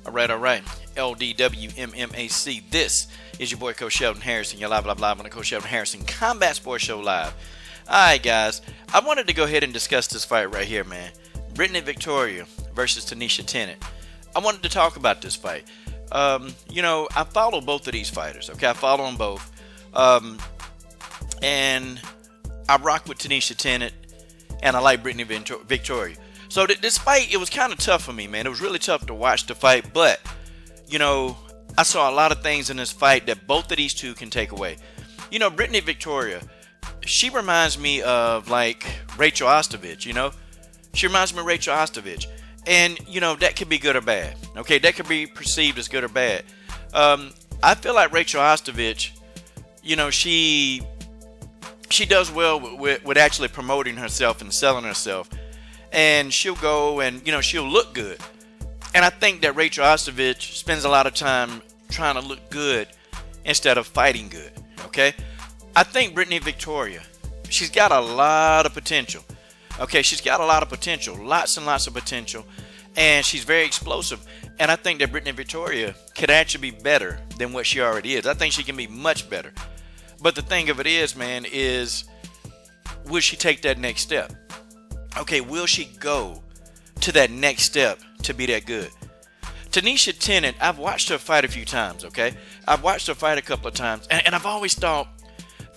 All right. LDWMMAC. This is your boy Coach Sheldon Harrison. You're live on the Coach Sheldon Harrison Combat Sports Show Live. Alright, guys. I wanted to go ahead and discuss this fight right here, man. Brittney Victoria versus Taneisha Tennant. I wanted to talk about this fight. I follow both of these fighters. Okay, I follow them both. And I rock with Taneisha Tennant, and I like Brittney Victoria. So this fight, it was kind of tough for me, man. It was really tough to watch the fight, but, I saw a lot of things in this fight that both of these two can take away. Brittney Victoria, she reminds me of, like, Rachel Ostovich, She reminds me of Rachel Ostovich. And, that could be good or bad. Okay, that could be perceived as good or bad. I feel like Rachel Ostovich, she does well with actually promoting herself and selling herself. And she'll go and, she'll look good. And I think that Rachel Ostovich spends a lot of time trying to look good instead of fighting good. Okay? I think Brittney Victoria, she's got a lot of potential. Okay, she's got a lot of potential. Lots and lots of potential. And she's very explosive. And I think that Brittney Victoria could actually be better than what she already is. I think she can be much better. But the thing of it is, man, is will she take that next step? Okay, will she go to that next step to be that good? Taneisha Tennant, I've watched her fight a few times, okay? I've watched her fight a couple of times, and I've always thought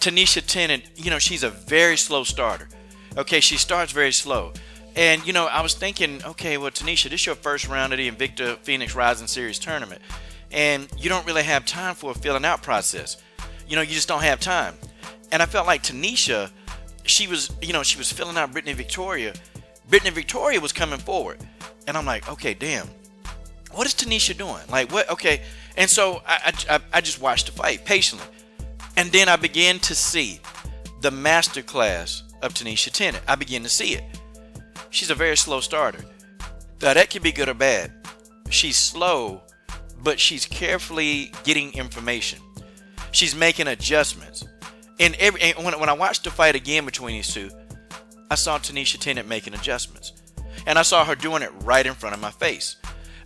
Taneisha Tennant, she's a very slow starter. Okay, she starts very slow. And, I was thinking, okay, well, Taneisha, this is your first round of the Invicta Phoenix Rising Series tournament. And you don't really have time for a filling out process. You just don't have time. And I felt like Taneisha, she was filling out Brittney Victoria. Brittney Victoria was coming forward. And I'm like, okay, damn. What is Taneisha doing? Like, what? Okay. And so I just watched the fight patiently. And then I began to see the masterclass of Taneisha Tennant. I began to see it. She's a very slow starter. Now, that could be good or bad. She's slow, but she's carefully getting information. She's making adjustments. And when I watched the fight again between these two, I saw Taneisha Tennant making adjustments. And I saw her doing it right in front of my face.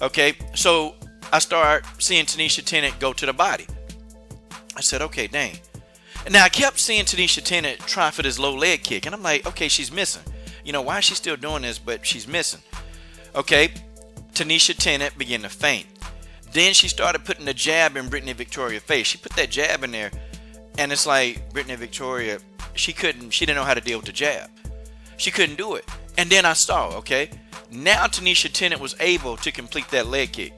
Okay, so I started seeing Taneisha Tennant go to the body. I said, okay, dang. And now I kept seeing Taneisha Tennant try for this low leg kick. And I'm like, okay, she's missing. Why is she still doing this, but she's missing? Okay, Taneisha Tennant began to feint. Then she started putting the jab in Brittney Victoria's face. She put that jab in there. And it's like Brittney Victoria, she didn't know how to deal with the jab. She couldn't do it. And then I saw, okay, now Taneisha Tennant was able to complete that leg kick.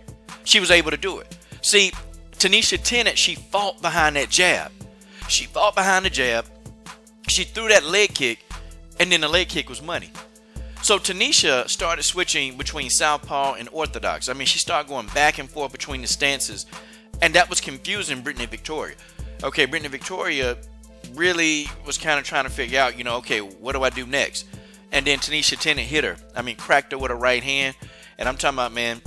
She was able to do it. See, Taneisha Tennant, she fought behind that jab. She fought behind the jab. She threw that leg kick, and then the leg kick was money. So Taneisha started switching between southpaw and orthodox. I mean, she started going back and forth between the stances, and that was confusing Brittney Victoria. Okay, Brittney Victoria really was kind of trying to figure out, okay, what do I do next? And then Taneisha Tennant hit her. I mean, cracked her with a right hand. And I'm talking about, man,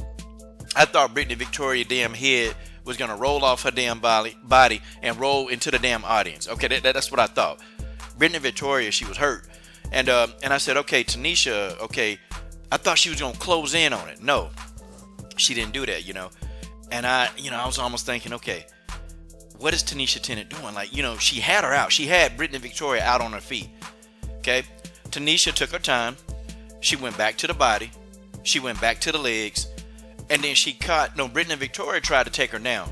I thought Brittney Victoria damn head was going to roll off her damn body and roll into the damn audience. Okay, that's what I thought. Brittney Victoria, she was hurt. And I said, okay, Taneisha, okay, I thought she was going to close in on it. No, she didn't do that, And I was almost thinking, okay, what is Taneisha Tennant doing? Like, she had her out. She had Brittney Victoria out on her feet. Okay? Taneisha took her time. She went back to the body. She went back to the legs. And then Brittney Victoria tried to take her down.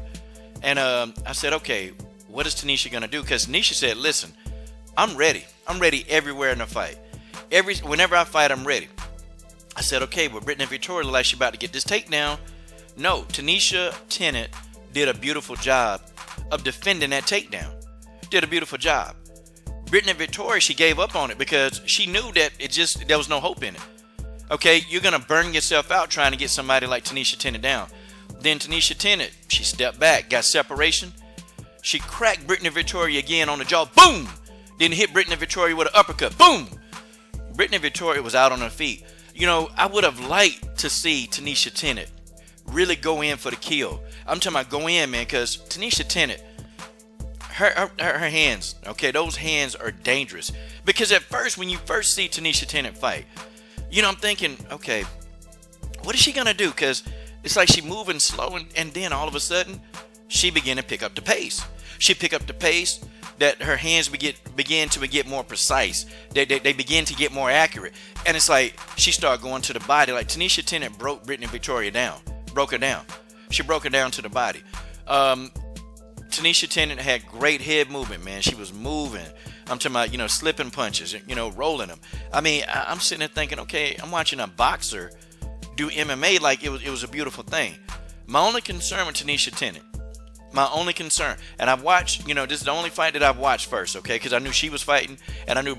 And I said, okay, what is Taneisha going to do? Because Taneisha said, listen, I'm ready. I'm ready everywhere in the fight. Whenever I fight, I'm ready. I said, okay, but Brittney Victoria looks like she's about to get this takedown. No, Taneisha Tennant did a beautiful job of defending that takedown. Did a beautiful job. Brittney Victoria, she gave up on it because she knew that there was no hope in it. Okay, you're going to burn yourself out trying to get somebody like Taneisha Tennant down. Then Taneisha Tennant, she stepped back, got separation. She cracked Brittney Victoria again on the jaw. Boom! Then hit Brittney Victoria with an uppercut. Boom! Brittney Victoria was out on her feet. I would have liked to see Taneisha Tennant really go in for the kill. I'm talking about go in, man, because Taneisha Tennant, her hands, okay, those hands are dangerous. Because at first, when you first see Taneisha Tennant fight, I'm thinking, okay, what is she going to do? Because It's like she moving slow, and then all of a sudden, she began to pick up the pace. She picked up the pace that her hands began to get more precise. They begin to get more accurate. And it's like she started going to the body. Like Taneisha Tennant broke Brittney Victoria down. Broke her down. She broke her down to the body. Taneisha Tennant had great head movement, man. She was moving. I'm talking about, slipping punches, rolling them. I mean, I'm sitting there thinking, okay, I'm watching a boxer do MMA like it was a beautiful thing. My only concern with Taneisha Tennant, and I've watched, this is the only fight that I've watched first, okay, because I knew she was fighting, and I knew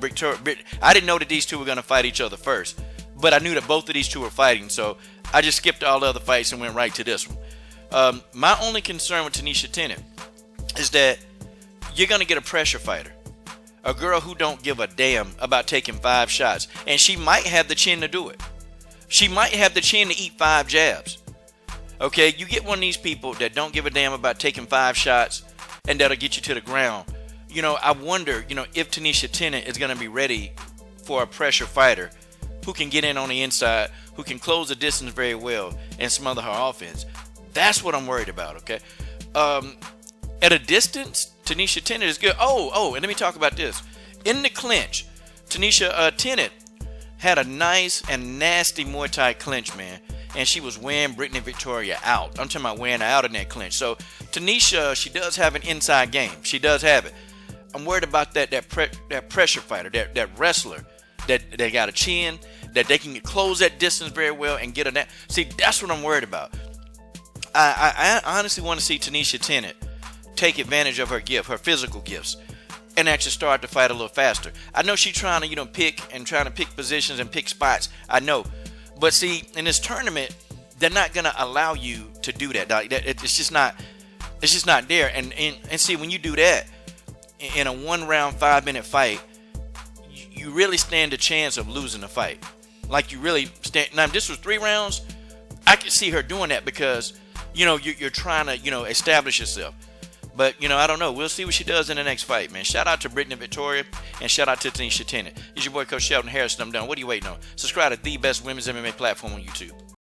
I didn't know that these two were going to fight each other first, but I knew that both of these two were fighting, so I just skipped all the other fights and went right to this one. My only concern with Taneisha Tennant is that you're going to get a pressure fighter, a girl who don't give a damn about taking 5 shots, and she might have the chin to do it. She might have the chin to eat 5 jabs. Okay, you get one of these people that don't give a damn about taking 5 shots and that'll get you to the ground. I wonder, if Taneisha Tennant is going to be ready for a pressure fighter who can get in on the inside, who can close the distance very well and smother her offense. That's what I'm worried about, okay? At a distance, Taneisha Tennant is good. Oh, and let me talk about this. In the clinch, Taneisha Tennant had a nice and nasty Muay Thai clinch, man. And she was wearing Brittney Victoria out. I'm talking about wearing her out in that clinch. So Taneisha, she does have an inside game. She does have it. I'm worried about that pressure fighter, that wrestler, that they got a chin, that they can close that distance very well and get a. See, that's what I'm worried about. I honestly want to see Taneisha Tennant take advantage of her gift, her physical gifts, and actually start to fight a little faster. I know she's trying to, pick positions and pick spots. I know. But see, in this tournament, they're not going to allow you to do that. It's just not there. And see, when you do that in a 1-round, 5-minute fight, you really stand a chance of losing the fight. Like you really stand. Now, if this was 3 rounds, I could see her doing that because, you're trying to, establish yourself. But, I don't know. We'll see what she does in the next fight, man. Shout out to Brittney Victoria and shout out to Taneisha Tennant. It's your boy, Coach Sheldon Harris, and I'm done. What are you waiting on? Subscribe to the best women's MMA platform on YouTube.